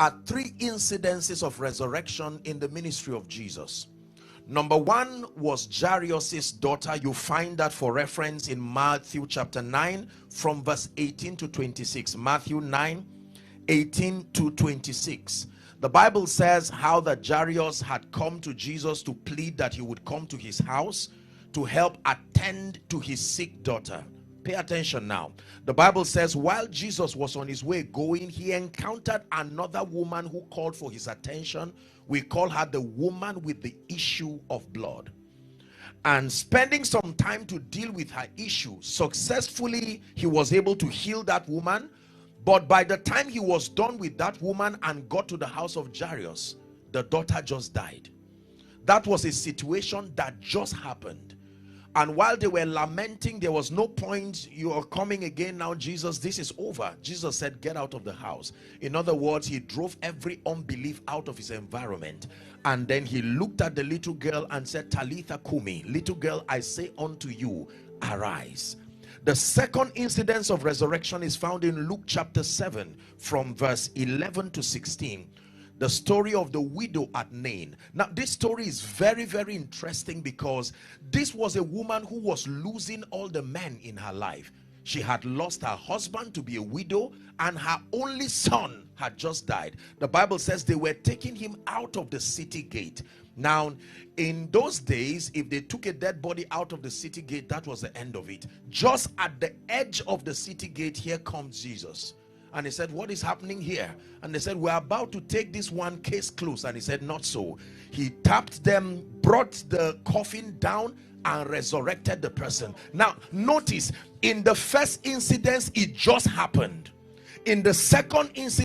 are three incidences of resurrection in the ministry of Jesus. Number one was Jairus' daughter. You find that for reference in Matthew chapter 9 from verse 18 to 26. Matthew 9, 18 to 26. The Bible says how that Jairus had come to Jesus to plead that he would come to his house to help attend to his sick daughter. Pay attention now. The Bible says while Jesus was on his way going, he encountered another woman who called for his attention. We call her the woman with the issue of blood. And spending some time to deal with her issue, successfully he was able to heal that woman. But by the time he was done with that woman and got to the house of Jairus, the daughter just died. That was a situation that just happened. And while they were lamenting, there was no point, you are coming again now, Jesus, this is over. Jesus said, get out of the house. In other words, he drove every unbelief out of his environment. And then he looked at the little girl and said, Talitha Kumi, little girl, I say unto you, arise. The second incidence of resurrection is found in Luke chapter 7 from verse 11 to 16. The story of the widow at Nain. Now this story is very, very interesting because this was a woman who was losing all the men in her life. She had lost her husband to be a widow, and her only son had just died. The Bible says they were taking him out of the city gate. Now in those days, if they took a dead body out of the city gate, that was the end of it. Just at the edge of the city gate, here comes Jesus. And he said, what is happening here? And they said, we're about to take this one, case closed. And he said, not so. He tapped them, brought the coffin down, and resurrected the person. Now notice, in the first incident it just happened. In the second incident